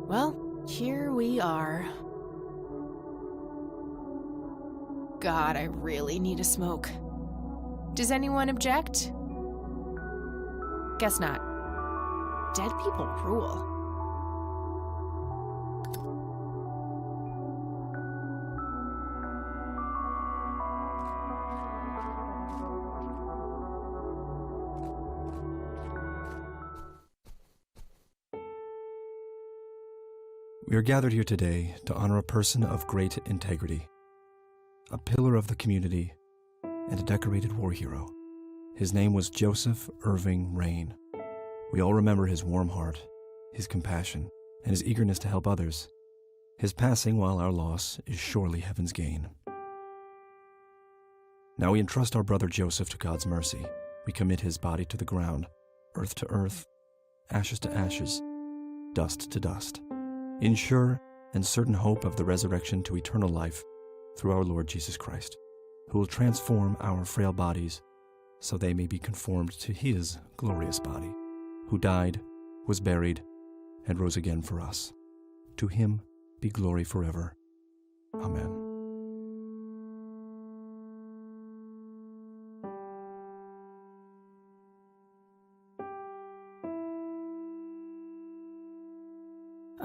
Well, here we are. God, I really need a smoke. Does anyone object? Guess not. Dead people rule. We are gathered here today to honor a person of great integrity, a pillar of the community, and a decorated war hero. His name was Joseph Irving Rain. We all remember his warm heart, his compassion, and his eagerness to help others. His passing, while our loss, is surely heaven's gain. Now we entrust our brother Joseph to God's mercy. We commit his body to the ground, earth to earth, ashes to ashes, dust to dust, in sure and certain hope of the resurrection to eternal life through our Lord Jesus Christ, who will transform our frail bodies so they may be conformed to his glorious body, who died, was buried, and rose again for us. To him be glory forever. Amen.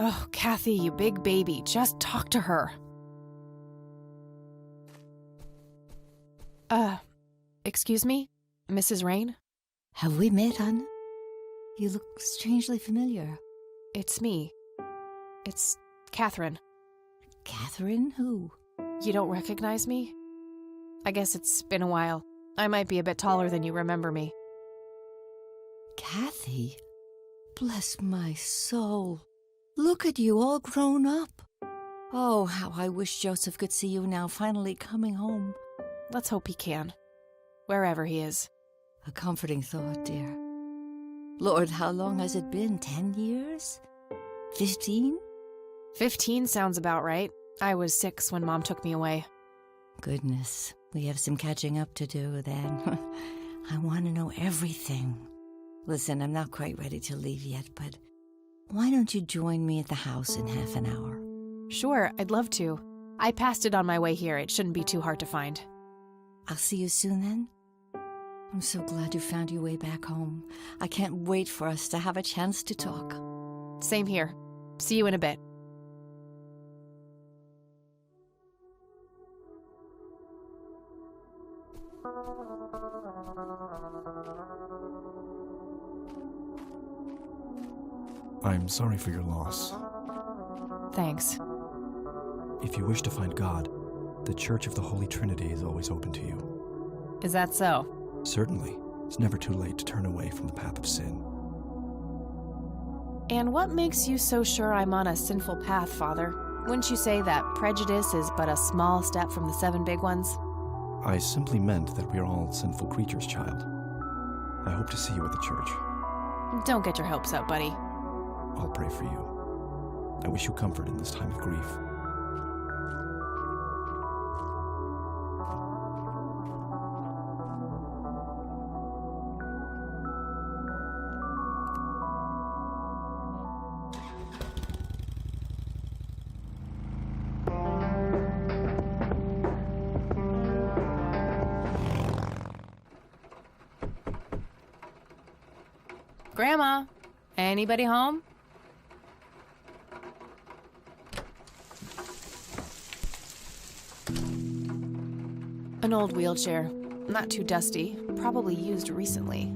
Oh, Kathy, you big baby, just talk to her. Excuse me? Mrs. Rain? Have we met, hon? You look strangely familiar. It's me. It's Catherine. Catherine? Who? You don't recognize me? I guess it's been a while. I might be a bit taller than you remember me. Kathy? Bless my soul. Look at you, all grown up. Oh, how I wish Joseph could see you now, finally coming home. Let's hope he can. Wherever he is. A comforting thought, dear. Lord, how long has it been? 10 years? 15? 15 sounds about right. I was 6 when Mom took me away. Goodness, we have some catching up to do then. I want to know everything. Listen, I'm not quite ready to leave yet, but why don't you join me at the house in half an hour? Sure, I'd love to. I passed it on my way here. It shouldn't be too hard to find. I'll see you soon then. I'm so glad you found your way back home. I can't wait for us to have a chance to talk. Same here. See you in a bit. I'm sorry for your loss. Thanks. If you wish to find God, the Church of the Holy Trinity is always open to you. Is that so? Certainly, it's never too late to turn away from the path of sin. And what makes you so sure I'm on a sinful path, Father? Wouldn't you say that prejudice is but a small step from the 7 big ones? I simply meant that we are all sinful creatures, child. I hope to see you at the church. Don't get your hopes up, buddy. I'll pray for you. I wish you comfort in this time of grief. Grandma, anybody home? An old wheelchair, not too dusty, probably used recently.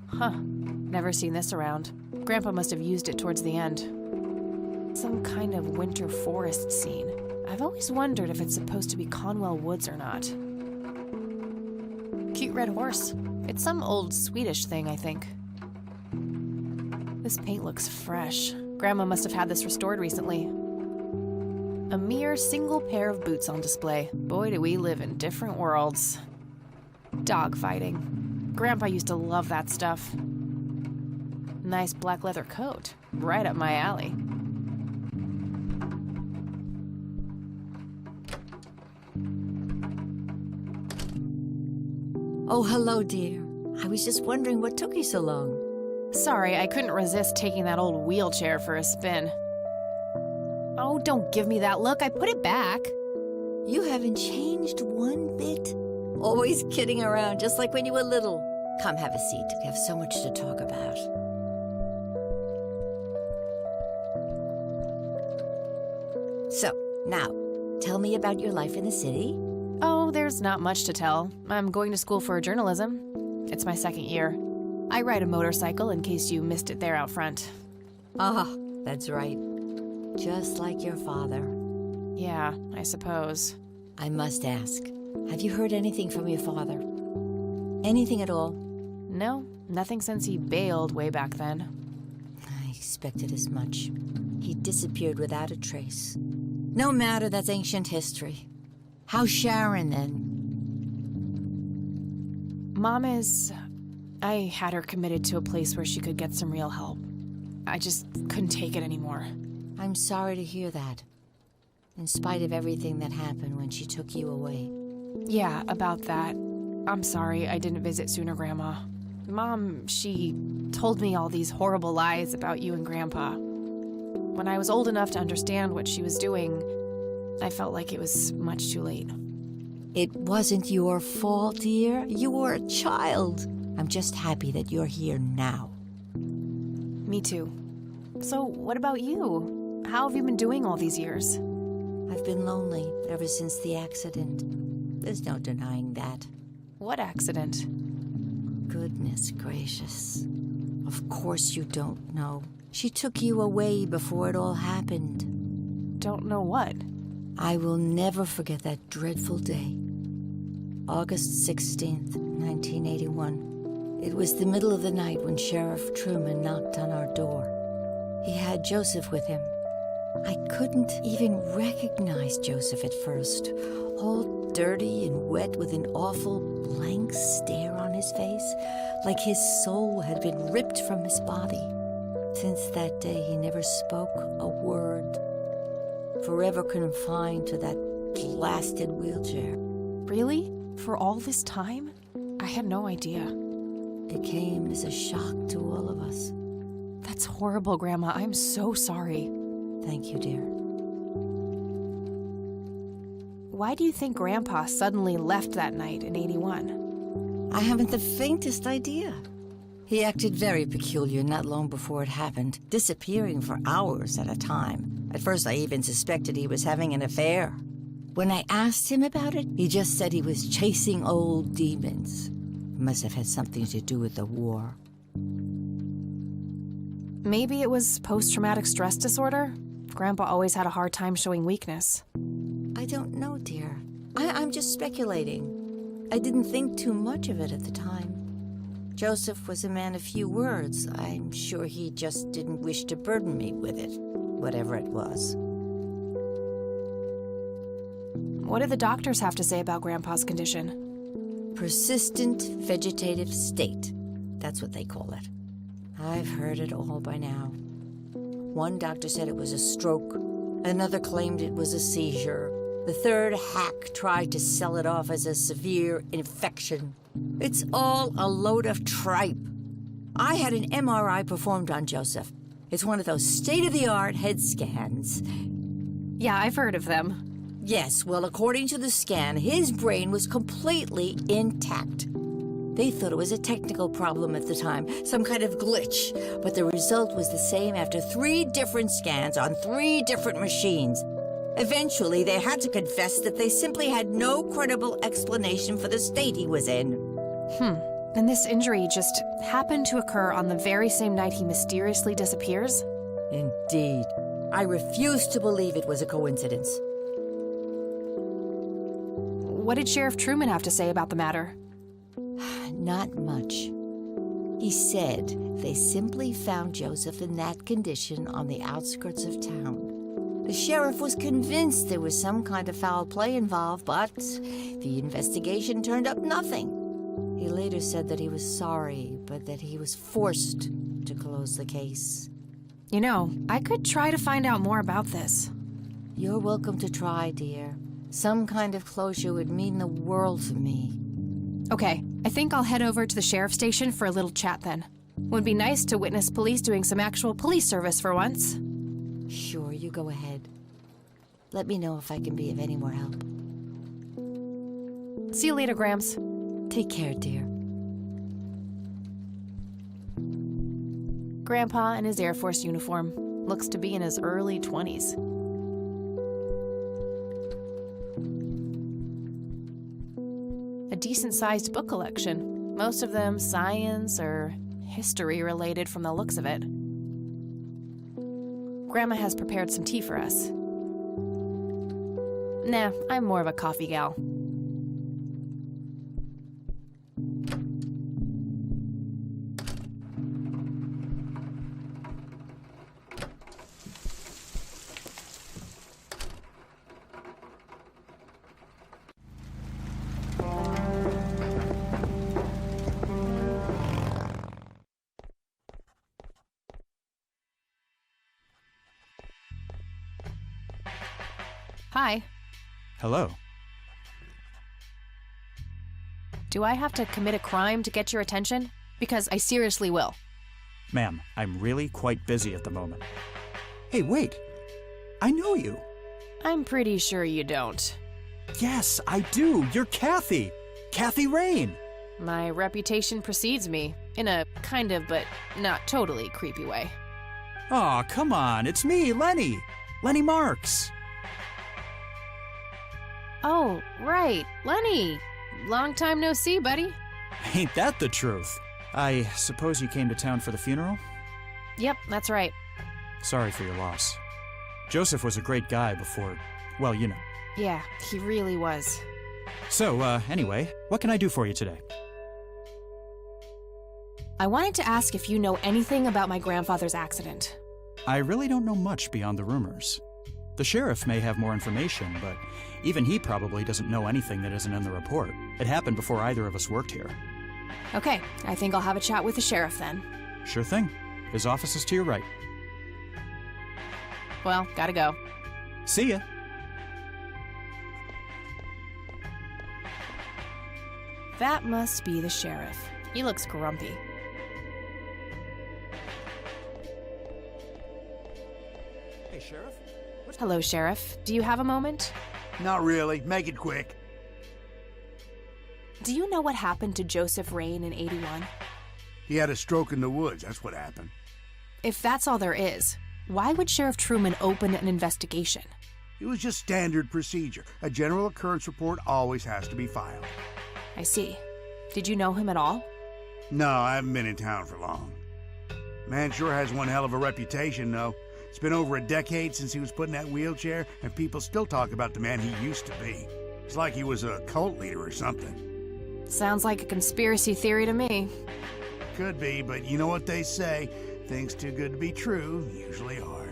Huh, never seen this around. Grandpa must have used it towards the end. Some kind of winter forest scene. I've always wondered if it's supposed to be Conwell Woods or not. Cute red horse. It's some old Swedish thing, I think. This paint looks fresh. Grandma must have had this restored recently. A mere single pair of boots on display. Boy, do we live in different worlds. Dog fighting. Grandpa used to love that stuff. Nice black leather coat. Right up my alley. Oh, hello, dear. I was just wondering what took you so long. Sorry, I couldn't resist taking that old wheelchair for a spin. Oh, don't give me that look. I put it back. You haven't changed one bit. Always kidding around, just like when you were little. Come, have a seat. We have so much to talk about. So, now, tell me about your life in the city. Oh, there's not much to tell. I'm going to school for journalism. It's my second year. I ride a motorcycle in case you missed it there out front. Ah, that's right. Just like your father. Yeah, I suppose. I must ask, have you heard anything from your father? Anything at all? No, nothing since he bailed way back then. I expected as much. He disappeared without a trace. No matter, that's ancient history. How's Sharon, then? Mom is... I had her committed to a place where she could get some real help. I just couldn't take it anymore. I'm sorry to hear that. In spite of everything that happened when she took you away. Yeah, about that. I'm sorry I didn't visit sooner, Grandma. Mom, she told me all these horrible lies about you and Grandpa. When I was old enough to understand what she was doing, I felt like it was much too late. It wasn't your fault, dear. You were a child. I'm just happy that you're here now. Me too. So, what about you? How have you been doing all these years? I've been lonely ever since the accident. There's no denying that. What accident? Goodness gracious. Of course you don't know. She took you away before it all happened. Don't know what? I will never forget that dreadful day. August 16th, 1981. It was the middle of the night when Sheriff Truman knocked on our door. He had Joseph with him. I couldn't even recognize Joseph at first, all dirty and wet with an awful blank stare on his face, like his soul had been ripped from his body. Since that day, he never spoke a word, forever confined to that blasted wheelchair. Really? For all this time? I had no idea. It came as a shock to all of us. That's horrible, Grandma. I'm so sorry. Thank you, dear. Why do you think Grandpa suddenly left that night in 81? I haven't the faintest idea. He acted very peculiar not long before it happened, disappearing for hours at a time. At first, I even suspected he was having an affair. When I asked him about it, he just said he was chasing old demons. It must have had something to do with the war. Maybe it was post-traumatic stress disorder? Grandpa always had a hard time showing weakness. I don't know, dear. I'm just speculating. I didn't think too much of it at the time. Joseph was a man of few words. I'm sure he just didn't wish to burden me with it, whatever it was. What do the doctors have to say about Grandpa's condition? Persistent vegetative state. That's what they call it. I've heard it all by now. One doctor said it was a stroke. Another claimed it was a seizure. The third hack tried to sell it off as a severe infection. It's all a load of tripe. I had an MRI performed on Joseph. It's one of those state-of-the-art head scans. Yeah, I've heard of them. Yes, well, according to the scan, his brain was completely intact. They thought it was a technical problem at the time, some kind of glitch, but the result was the same after 3 different scans on 3 different machines. Eventually, they had to confess that they simply had no credible explanation for the state he was in. And this injury just happened to occur on the very same night he mysteriously disappears? Indeed. I refuse to believe it was a coincidence. What did Sheriff Truman have to say about the matter? Not much. He said they simply found Joseph in that condition on the outskirts of town. The sheriff was convinced there was some kind of foul play involved, but the investigation turned up nothing. He later said that he was sorry, but that he was forced to close the case. You know, I could try to find out more about this. You're welcome to try, dear. Some kind of closure would mean the world to me. Okay, I think I'll head over to the sheriff's station for a little chat then. Would be nice to witness police doing some actual police service for once. Sure, you go ahead. Let me know if I can be of any more help. See you later, Grams. Take care, dear. Grandpa in his Air Force uniform. Looks to be in his early 20s. A decent-sized book collection. Most of them science or history-related from the looks of it. Grandma has prepared some tea for us. Nah, I'm more of a coffee gal. Hi. Hello. Do I have to commit a crime to get your attention? Because I seriously will. Ma'am, I'm really quite busy at the moment. Hey, wait. I know you. I'm pretty sure you don't. Yes, I do. You're Kathy. Kathy Rain. My reputation precedes me, in a kind of but not totally creepy way. Aw, come on. It's me, Lenny. Lenny Marks. Oh, right. Lenny. Long time no see, buddy. Ain't that the truth? I suppose you came to town for the funeral? Yep, that's right. Sorry for your loss. Joseph was a great guy before, well, you know. Yeah, he really was. So, anyway, what can I do for you today? I wanted to ask if you know anything about my grandfather's accident. I really don't know much beyond the rumors. The sheriff may have more information, but even he probably doesn't know anything that isn't in the report. It happened before either of us worked here. Okay, I think I'll have a chat with the sheriff then. Sure thing. His office is to your right. Well, gotta go. See ya. That must be the sheriff. He looks grumpy. Hey, Sheriff? Hello, Sheriff. Do you have a moment? Not really. Make it quick. Do you know what happened to Joseph Rain in '81? He had a stroke in the woods. That's what happened. If that's all there is, why would Sheriff Truman open an investigation? It was just standard procedure. A general occurrence report always has to be filed. I see. Did you know him at all? No, I haven't been in town for long. Man sure has one hell of a reputation, though. It's been over a decade since he was put in that wheelchair, and people still talk about the man he used to be. It's like he was a cult leader or something. Sounds like a conspiracy theory to me. Could be, but you know what they say. Things too good to be true usually are.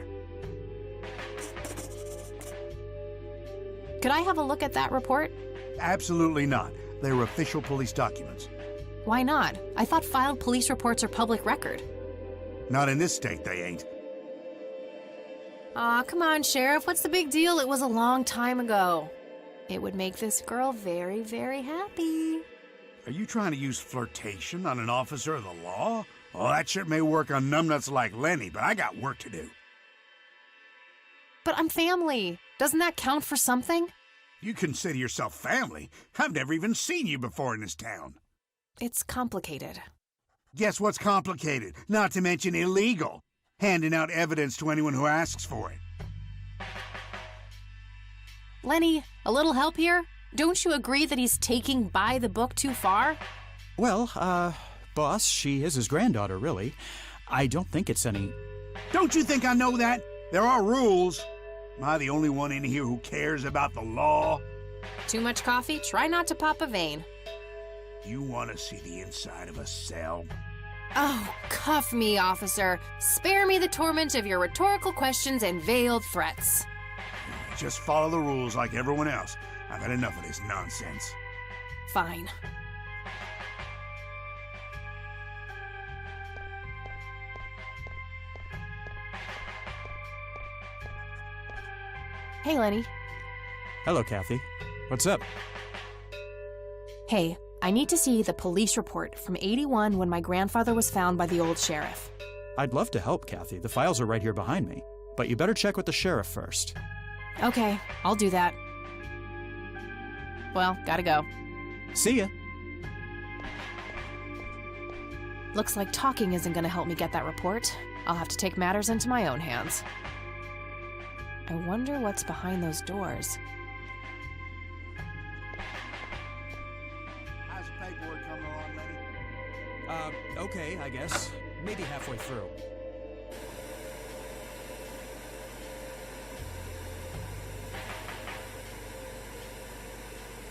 Could I have a look at that report? Absolutely not. They were official police documents. Why not? I thought filed police reports are public record. Not in this state, they ain't. Aw, come on, Sheriff. What's the big deal? It was a long time ago. It would make this girl very, very happy. Are you trying to use flirtation on an officer of the law? Oh, that shit may work on numbnuts like Lenny, but I got work to do. But I'm family. Doesn't that count for something? You consider yourself family? I've never even seen you before in this town. It's complicated. Guess what's complicated? Not to mention illegal. Handing out evidence to anyone who asks for it. Lenny, a little help here? Don't you agree that he's taking by the book too far? Well, boss, she is his granddaughter, really. I don't think it's any... Don't you think I know that? There are rules. Am I the only one in here who cares about the law? Too much coffee? Try not to pop a vein. You want to see the inside of a cell? Oh, cuff me, officer. Spare me the torment of your rhetorical questions and veiled threats. Just follow the rules like everyone else. I've had enough of this nonsense. Fine. Hey, Lenny. Hello, Kathy. What's up? Hey, I need to see the police report from '81 when my grandfather was found by the old sheriff. I'd love to help, Kathy. The files are right here behind me. But you better check with the sheriff first. Okay, I'll do that. Well, gotta go. See ya. Looks like talking isn't gonna help me get that report. I'll have to take matters into my own hands. I wonder what's behind those doors. How's the paperwork coming along, Lenny? Okay, I guess. Maybe halfway through.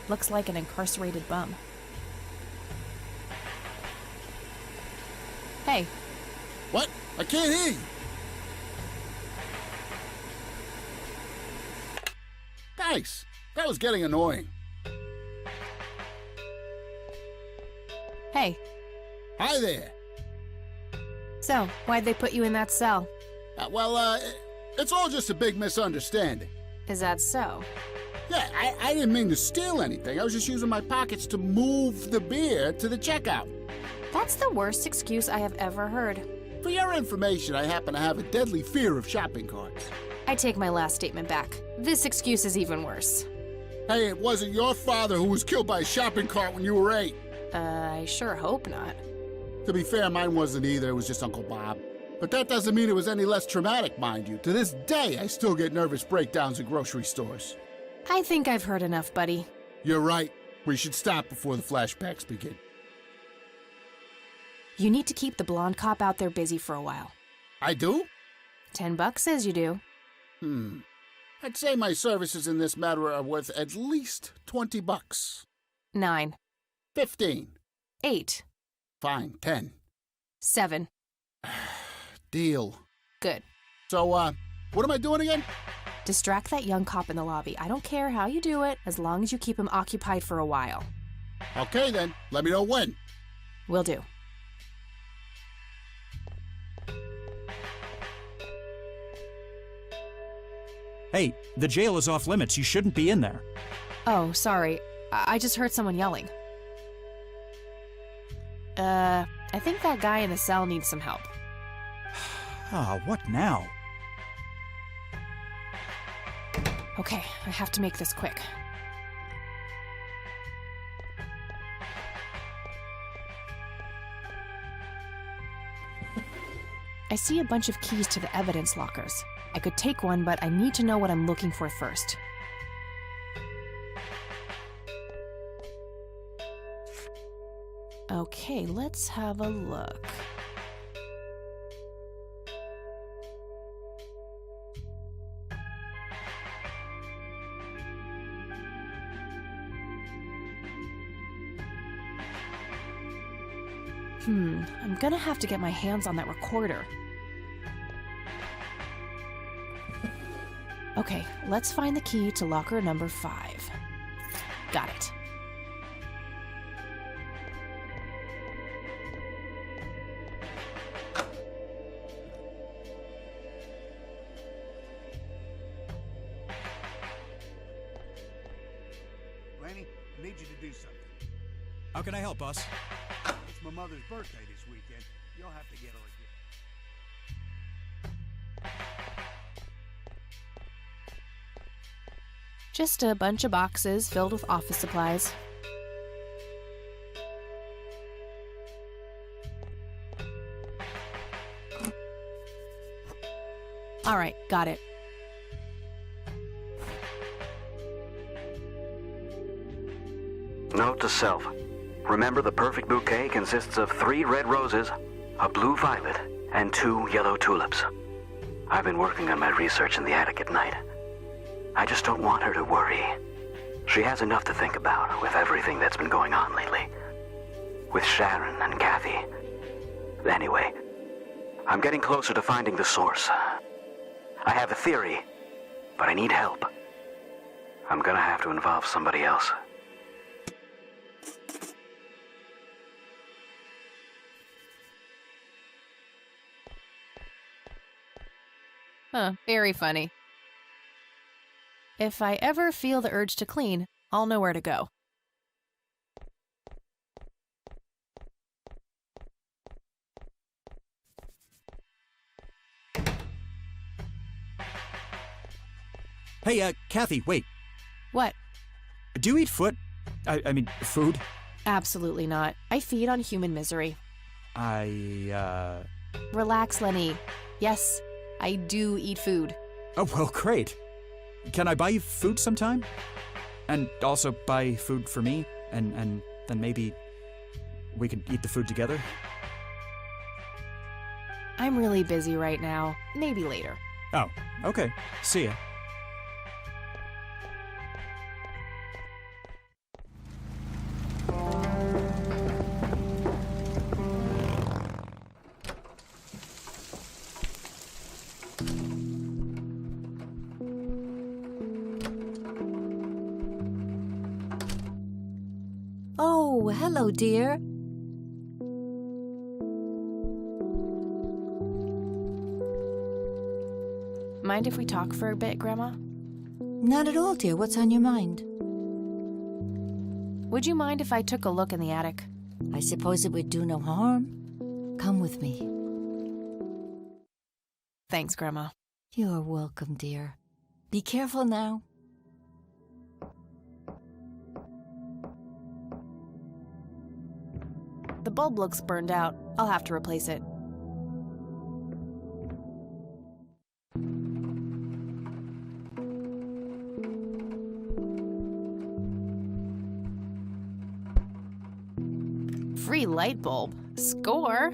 Looks like an incarcerated bum. Hey, What? I can't hear you. Thanks. That was getting annoying. hey. Hi there. So, why'd they put you in that cell? It's all just a big misunderstanding. Is that so? Yeah, I didn't mean to steal anything. I was just using my pockets to move the beer to the checkout. That's the worst excuse I have ever heard. For your information, I happen to have a deadly fear of shopping carts. I take my last statement back. This excuse is even worse. Hey, it wasn't your father who was killed by a shopping cart when you were 8. I sure hope not. To be fair, mine wasn't either. It was just Uncle Bob. But that doesn't mean it was any less traumatic, mind you. To this day, I still get nervous breakdowns at grocery stores. I think I've heard enough, buddy. You're right. We should stop before the flashbacks begin. You need to keep the blonde cop out there busy for a while. I do? $10 says you do. I'd say my services in this matter are worth at least $20. 9, 15. 8, Fine, 10. 7. Deal. Good. So, what am I doing again? Distract that young cop in the lobby. I don't care how you do it, as long as you keep him occupied for a while. Okay then, let me know when. Will do. Hey, the jail is off limits. You shouldn't be in there. Oh, sorry. I just heard someone yelling. I think that guy in the cell needs some help. What now? Okay, I have to make this quick. I see a bunch of keys to the evidence lockers. I could take one, but I need to know what I'm looking for first. Okay, let's have a look. I'm gonna have to get my hands on that recorder. Okay, let's find the key to locker number 5. Got it. Lenny, I need you to do something. How can I help, boss? It's my mother's birthday this weekend. You'll have to get her a gift. Just a bunch of boxes filled with office supplies. All right, got it. Note to self. Remember, the perfect bouquet consists of 3 red roses, a blue violet, and 2 yellow tulips. I've been working on my research in the attic at night. I just don't want her to worry. She has enough to think about with everything that's been going on lately. With Sharon and Kathy. Anyway, I'm getting closer to finding the source. I have a theory, but I need help. I'm gonna have to involve somebody else. Huh, very funny. If I ever feel the urge to clean, I'll know where to go. Hey, Kathy, wait. What? Do you eat foot? I mean, food? Absolutely not. I feed on human misery. Relax, Lenny. Yes, I do eat food. Oh, well, great. Can I buy you food sometime? And also buy food for me? And then maybe we could eat the food together? I'm really busy right now. Maybe later. Oh, okay. See ya. Oh, hello, dear. Mind if we talk for a bit, Grandma? Not at all, dear. What's on your mind? Would you mind if I took a look in the attic? I suppose it would do no harm. Come with me. Thanks, Grandma. You're welcome, dear. Be careful now. The bulb looks burned out. I'll have to replace it. Free light bulb. Score!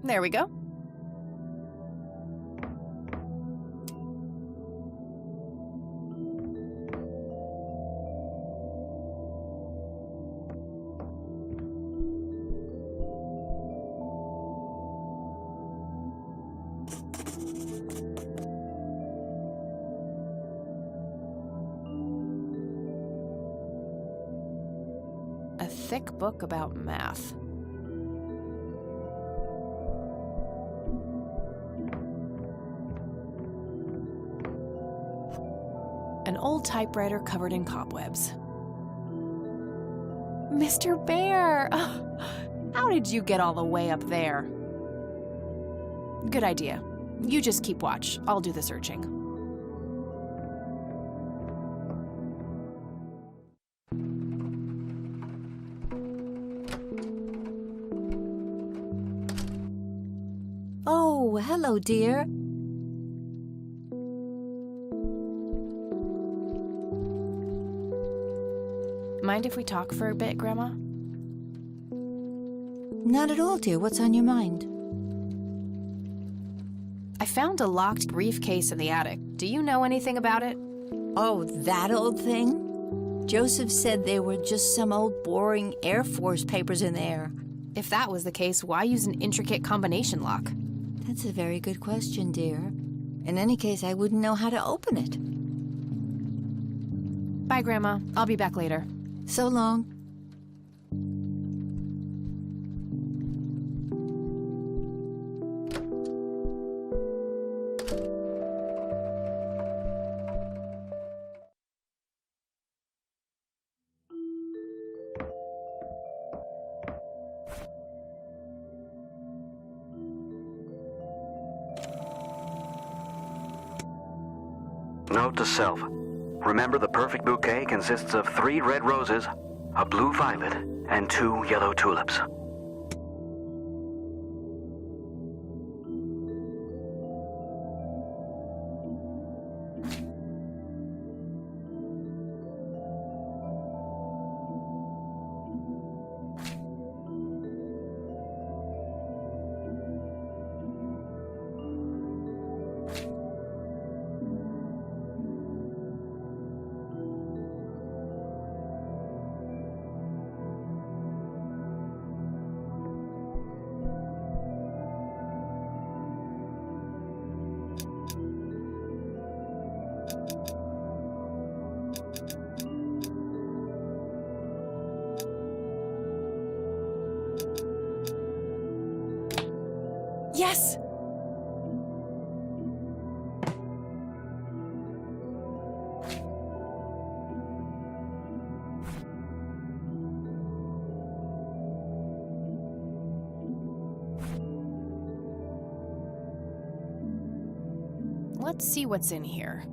There we go. A thick book about math. An old typewriter covered in cobwebs. Mr. Bear! How did you get all the way up there? Good idea. You just keep watch. I'll do the searching. Oh, hello, dear. Mind if we talk for a bit, Grandma? Not at all, dear. What's on your mind? I found a locked briefcase in the attic. Do you know anything about it? Oh, that old thing? Joseph said there were just some old boring Air Force papers in there. If that was the case, why use an intricate combination lock? That's a very good question, dear. In any case, I wouldn't know how to open it. Bye, Grandma. I'll be back later. So long. Note to self. Remember, the perfect bouquet consists of 3 red roses, a blue violet, and 2 yellow tulips. Yes! Let's see what's in here.